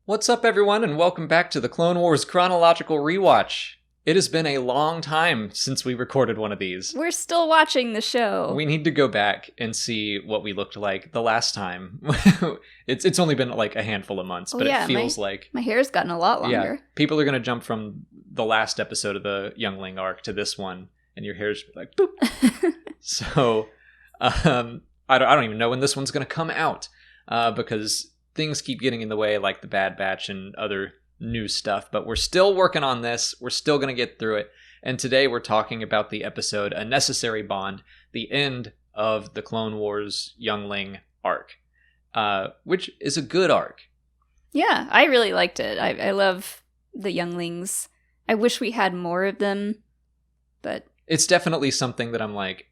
What's up, everyone, and welcome back to the Clone Wars Chronological Rewatch. It has been a long time since we recorded one of these. We're still watching the show. We need to go back and see what we looked like the last time. It's only been like a handful of months, but it feels like... My hair's gotten a lot longer. Yeah, people are going to jump from the last episode of the youngling arc to this one, and your hair's like, boop. So, I don't even know when this one's going to come out, because... things keep getting in the way, like the Bad Batch and other new stuff, but we're still working on this. We're still going to get through it. And today we're talking about the episode A Necessary Bond, the end of the Clone Wars Youngling arc, which is a good arc. Yeah, I really liked it. I love the younglings. I wish we had more of them, but... It's definitely something that I'm like,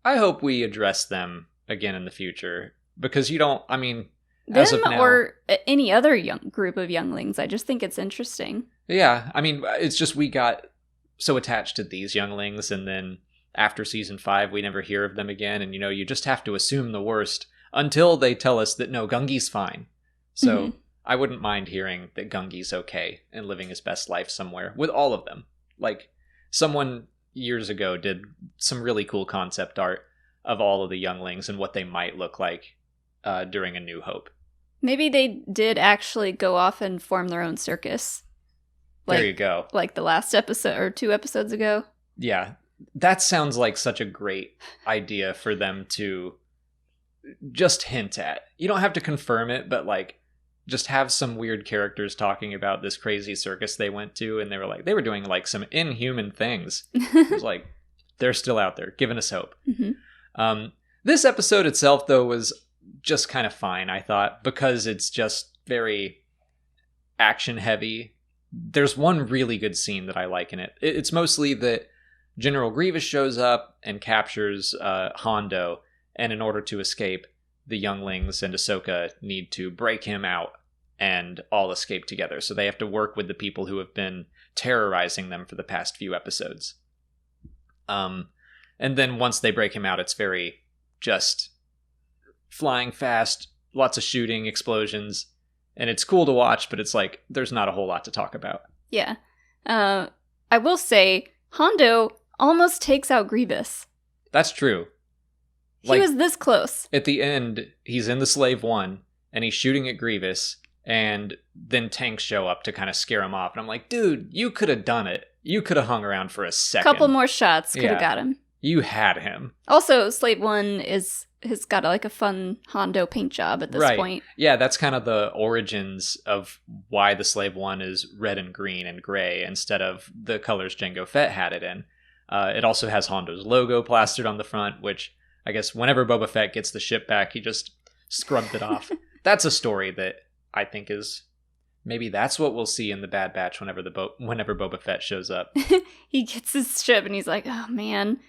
I hope we address them again in the future, because you don't, I mean... Them or any other group of younglings. I just think it's interesting. Yeah, I mean, it's just we got so attached to these younglings, and then after season 5, we never hear of them again. And, you just have to assume the worst until they tell us that, no, Gungi's fine. So I wouldn't mind hearing that Gungi's okay and living his best life somewhere with all of them. Like, someone years ago did some really cool concept art of all of the younglings and what they might look like during A New Hope. Maybe they did actually go off and form their own circus. There you go. Like the last episode or 2 episodes ago. Yeah, that sounds like such a great idea for them to just hint at. You don't have to confirm it, but like just have some weird characters talking about this crazy circus they went to, and they were doing like some inhuman things. It was like, they're still out there, giving us hope. Mm-hmm. This episode itself, though, was just kind of fine, I thought, because it's just very action heavy. There's one really good scene that I like in it. It's mostly that General Grievous shows up and captures Hondo, and in order to escape, the younglings and Ahsoka need to break him out and all escape together. So they have to work with the people who have been terrorizing them for the past few episodes. And then once they break him out, it's very just... flying fast, lots of shooting, explosions, and it's cool to watch, but it's like, there's not a whole lot to talk about. Yeah. I will say, Hondo almost takes out Grievous. That's true. He was this close. At the end, he's in the Slave One, and he's shooting at Grievous, and then tanks show up to kind of scare him off, and I'm like, dude, you could have done it. You could have hung around for a second. Couple more shots could have got him. You had him. Also, Slave One has got like a fun Hondo paint job at this point. Yeah, that's kind of the origins of why the Slave One is red and green and gray instead of the colors Jango Fett had it in. It also has Hondo's logo plastered on the front, which I guess whenever Boba Fett gets the ship back, he just scrubbed it off. That's a story that I think is... maybe that's what we'll see in the Bad Batch whenever Boba Fett shows up. He gets his ship and he's like, oh man...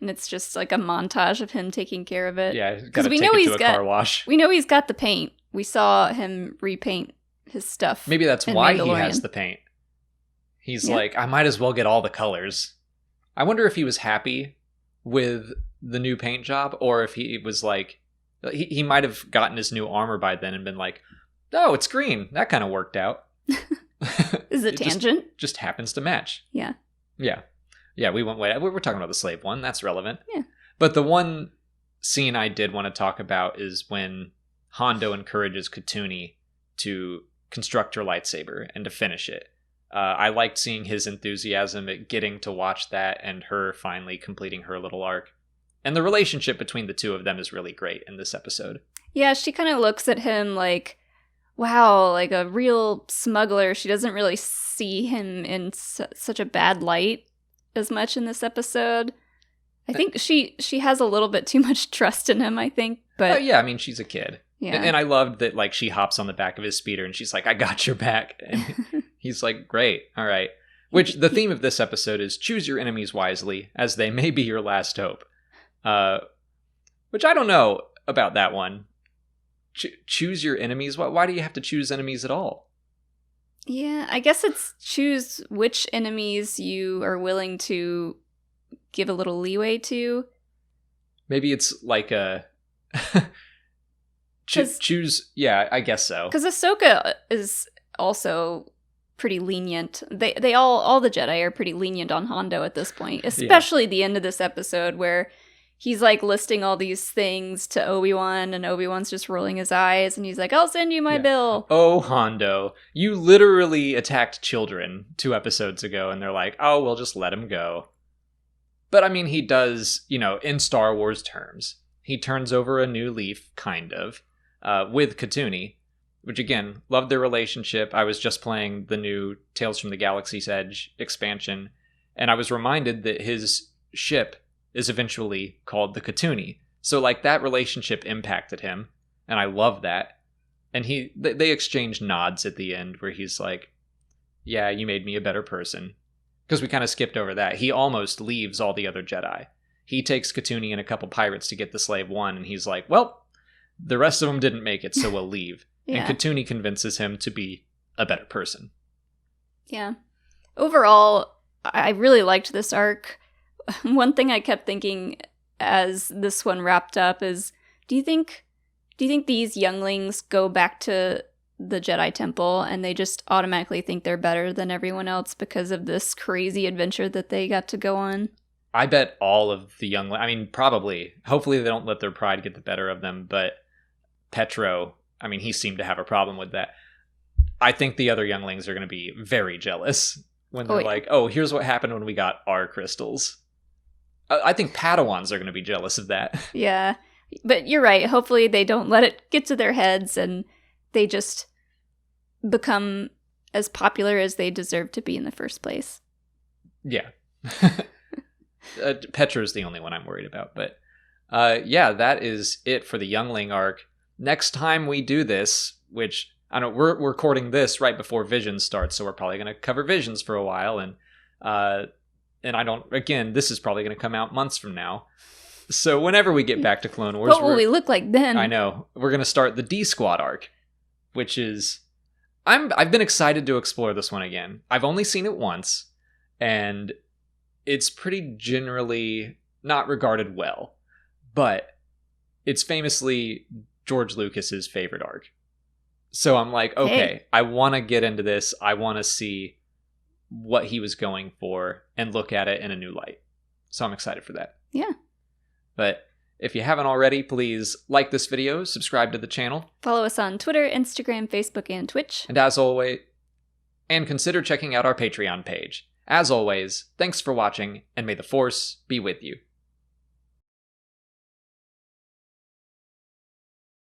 and it's just like a montage of him taking care of it. Yeah, because we know he's got car wash. We know he's got the paint. We saw him repaint his stuff. Maybe that's why he has the paint. He's like, I might as well get all the colors. I wonder if he was happy with the new paint job, or if he was like, he might have gotten his new armor by then and been like, oh, it's green. That kind of worked out. Is it tangent? Just happens to match. Yeah. Yeah. Yeah, we're talking about the Slave One. That's relevant. Yeah. But the one scene I did want to talk about is when Hondo encourages Katuni to construct her lightsaber and to finish it. I liked seeing his enthusiasm at getting to watch that and her finally completing her little arc. And the relationship between the two of them is really great in this episode. Yeah, she kind of looks at him like, wow, like a real smuggler. She doesn't really see him in such a bad light as much in this episode. I think she has a little bit too much trust in him, I think. But yeah, I mean, she's a kid. Yeah. And I loved that, like, she hops on the back of his speeder and she's like, I got your back. And he's like, great, all right. Which the theme of this episode is choose your enemies wisely, as they may be your last hope. Which I don't know about that one. Choose your enemies? Why do you have to choose enemies at all? Yeah, I guess it's choose which enemies you are willing to give a little leeway to. Maybe it's like a... choose... Yeah, I guess so. Because Ahsoka is also pretty lenient. They all the Jedi are pretty lenient on Hondo at this point, especially the end of this episode where he's like listing all these things to Obi-Wan, and Obi-Wan's just rolling his eyes, and he's like, I'll send you my bill. Oh, Hondo, you literally attacked children 2 episodes ago, and they're like, oh, we'll just let him go. But I mean, he does, in Star Wars terms, he turns over a new leaf, kind of, with Katuni. Which, again, loved their relationship. I was just playing the new Tales from the Galaxy's Edge expansion, and I was reminded that his ship is eventually called the Katuni. So, like, that relationship impacted him, and I love that. And they exchange nods at the end where he's like, yeah, you made me a better person. Because we kind of skipped over that. He almost leaves all the other Jedi. He takes Katuni and a couple pirates to get the Slave One, and he's like, well, the rest of them didn't make it, so we'll leave. Yeah. And Katuni convinces him to be a better person. Yeah. Overall, I really liked this arc. One thing I kept thinking as this one wrapped up is, do you think these younglings go back to the Jedi Temple and they just automatically think they're better than everyone else because of this crazy adventure that they got to go on? I bet all of the younglings, I mean, probably. Hopefully they don't let their pride get the better of them, but Petro, I mean, he seemed to have a problem with that. I think the other younglings are going to be very jealous when they're like, oh, here's what happened when we got our crystals. I think Padawans are going to be jealous of that. Yeah, but you're right. Hopefully they don't let it get to their heads and they just become as popular as they deserve to be in the first place. Yeah. Petra's the only one I'm worried about. But yeah, that is it for the youngling arc. Next time we do this, which I don't, we're recording this right before Visions starts, so we're probably going to cover Visions for a while, and I don't. Again, this is probably going to come out months from now. So whenever we get back to Clone Wars, what will we look like then? I know we're going to start the D Squad arc, which is I've been excited to explore this one again. I've only seen it once, and it's pretty generally not regarded well, but it's famously George Lucas's favorite arc. So I'm like, okay, I want to get into this. I want to see what he was going for and look at it in a new light. So I'm excited for that. Yeah. But if you haven't already, please like this video, subscribe to the channel. Follow us on Twitter, Instagram, Facebook, and Twitch. And as always, and consider checking out our Patreon page. As always, thanks for watching, and may the Force be with you.